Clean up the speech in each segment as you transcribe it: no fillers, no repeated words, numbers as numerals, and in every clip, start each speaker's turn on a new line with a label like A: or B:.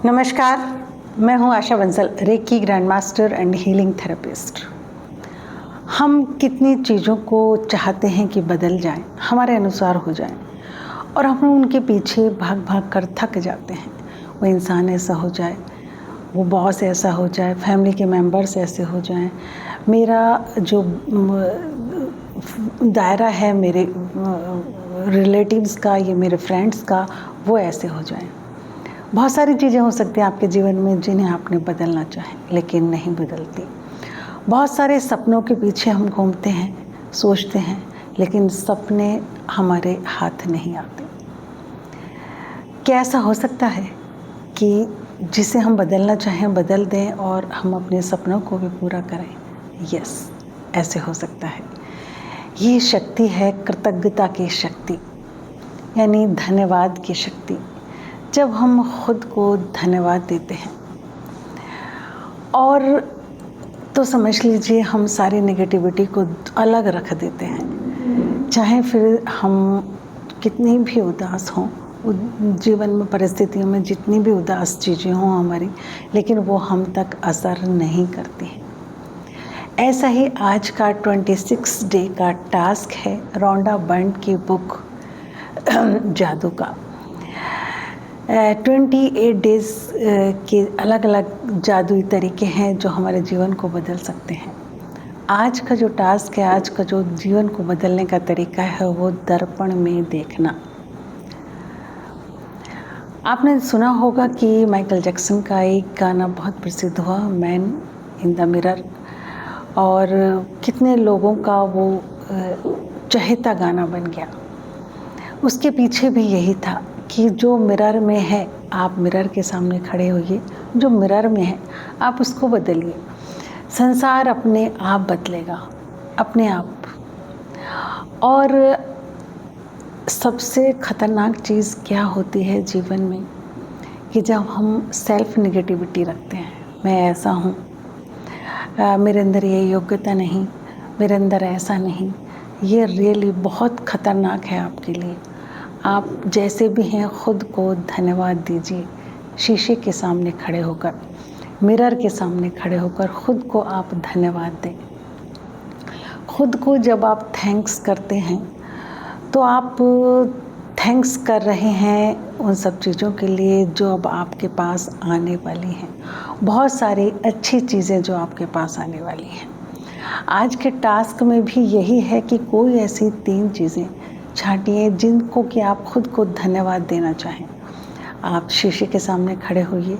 A: नमस्कार, मैं हूं Asha Bansal, reiki grand master and healing therapist. हम कितनी चीज़ों को चाहते हैं कि बदल जाएं, हमारे अनुसार हो जाएं, और हम उनके पीछे भाग भाग कर थक जाते हैं। वो इंसान ऐसा हो जाए, वो बॉस ऐसा हो जाए, फैमिली के मेंबर्स ऐसे हो जाएं, मेरा जो दायरा है मेरे रिलेटिव्स का या मेरे फ्रेंड्स का, वो ऐसे हो जाएं। बहुत सारी चीज़ें हो सकती हैं आपके जीवन में जिन्हें आपने बदलना चाहे लेकिन नहीं बदलती। बहुत सारे सपनों के पीछे हम घूमते हैं, सोचते हैं, लेकिन सपने हमारे हाथ नहीं आते। क्या ऐसा हो सकता है कि जिसे हम बदलना चाहें बदल दें और हम अपने सपनों को भी पूरा करें? यस, ऐसे हो सकता है। ये शक्ति है कृतज्ञता की शक्ति, यानी धन्यवाद की शक्ति। जब हम खुद को धन्यवाद देते हैं और तो समझ लीजिए हम सारी नेगेटिविटी को अलग रख देते हैं। चाहे फिर हम कितनी भी उदास हों, जीवन में परिस्थितियों में जितनी भी उदास चीज़ें हों हमारी, लेकिन वो हम तक असर नहीं करती हैं। ऐसा ही आज का 26 डे का टास्क है रोंडा बर्न की बुक जादू का। 28 डेज़ के अलग अलग जादुई तरीके हैं जो हमारे जीवन को बदल सकते हैं। आज का जो टास्क है, आज का जो जीवन को बदलने का तरीका है, वो दर्पण में देखना। आपने सुना होगा कि माइकल जैक्सन का एक गाना बहुत प्रसिद्ध हुआ, मैन इन द मिरर, और कितने लोगों का वो चहेता गाना बन गया। उसके पीछे भी यही था कि जो मिरर में है, आप मिरर के सामने खड़े होइए, जो मिरर में है आप उसको बदलिए। संसार अपने आप बदलेगा, अपने आप। और सबसे ख़तरनाक चीज़ क्या होती है जीवन में कि जब हम सेल्फ नेगेटिविटी रखते हैं, मैं ऐसा हूँ, मेरे अंदर ये योग्यता नहीं, मेरे अंदर ऐसा नहीं। ये रियली बहुत ख़तरनाक है आपके लिए। आप जैसे भी हैं खुद को धन्यवाद दीजिए। शीशे के सामने खड़े होकर, मिरर के सामने खड़े होकर खुद को आप धन्यवाद दें। खुद को जब आप थैंक्स करते हैं तो आप थैंक्स कर रहे हैं उन सब चीज़ों के लिए जो अब आपके पास आने वाली हैं। बहुत सारी अच्छी चीज़ें जो आपके पास आने वाली हैं। आज के टास्क में भी यही है कि कोई ऐसी 3 चीज़ें छांटिए जिनको कि आप खुद को धन्यवाद देना चाहें। आप शीशे के सामने खड़े होइए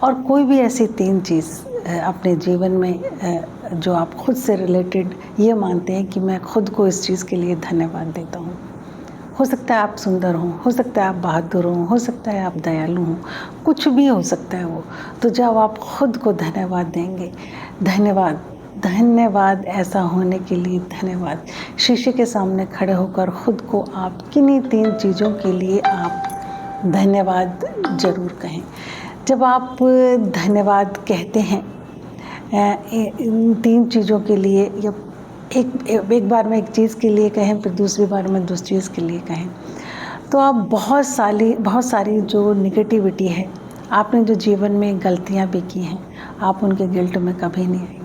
A: और कोई भी ऐसी 3 चीज़ अपने जीवन में जो आप खुद से रिलेटेड ये मानते हैं कि मैं खुद को इस चीज़ के लिए धन्यवाद देता हूँ। हो सकता है आप सुंदर हों, हो सकता है आप बहादुर हों, हो सकता है आप दयालु हों, कुछ भी हो सकता है वो। तो जब आप खुद को धन्यवाद देंगे, धन्यवाद धन्यवाद ऐसा होने के लिए धन्यवाद। शीशे के सामने खड़े होकर खुद को आप किन्हीं 3 चीज़ों के लिए आप धन्यवाद ज़रूर कहें। जब आप धन्यवाद कहते हैं इन 3 चीज़ों के लिए, या एक बार में एक चीज़ के लिए कहें, फिर दूसरी बार में दूसरी चीज़ के लिए कहें, तो आप बहुत सारी जो निगेटिविटी है, आपने जो जीवन में गलतियाँ भी की हैं, आप उनके गिल्ट में कभी नहीं आएंगे।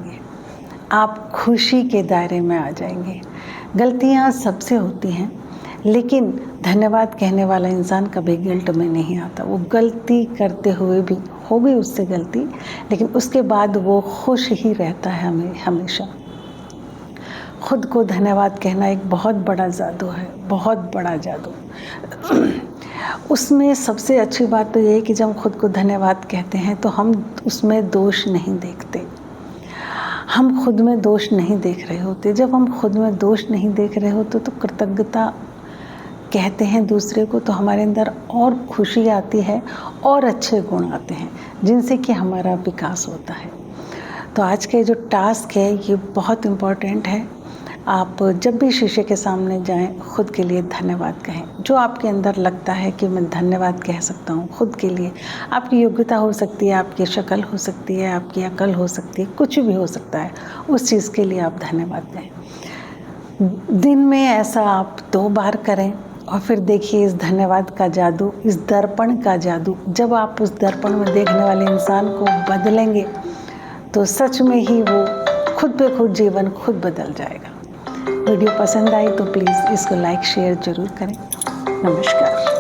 A: आप खुशी के दायरे में आ जाएंगे। गलतियाँ सबसे होती हैं, लेकिन धन्यवाद कहने वाला इंसान कभी गिल्ट में नहीं आता। वो गलती करते हुए भी हो गई उससे गलती, लेकिन उसके बाद वो खुश ही रहता है हमेशा। खुद को धन्यवाद कहना एक बहुत बड़ा जादू है, बहुत बड़ा जादू। उसमें सबसे अच्छी बात तो ये है कि जब खुद को धन्यवाद कहते हैं तो हम उसमें दोष नहीं देखते, हम खुद में दोष नहीं देख रहे होते। जब हम खुद में दोष नहीं देख रहे होते तो कृतज्ञता कहते हैं दूसरे को, तो हमारे अंदर और खुशी आती है और अच्छे गुण आते हैं जिनसे कि हमारा विकास होता है। तो आज के जो टास्क है ये बहुत इम्पॉर्टेंट है। आप जब भी शीशे के सामने जाएं, खुद के लिए धन्यवाद कहें। जो आपके अंदर लगता है कि मैं धन्यवाद कह सकता हूं खुद के लिए, आपकी योग्यता हो सकती है, आपकी शक्ल हो सकती है, आपकी अकल हो सकती है, कुछ भी हो सकता है, उस चीज़ के लिए आप धन्यवाद दें। दिन में ऐसा आप 2 बार करें, और फिर देखिए इस धन्यवाद का जादू, इस दर्पण का जादू। जब आप उस दर्पण में देखने वाले इंसान को बदलेंगे तो सच में ही वो खुद पे खुद जीवन खुद बदल जाएगा। वीडियो पसंद आई तो प्लीज़ इसको लाइक शेयर ज़रूर करें। नमस्कार।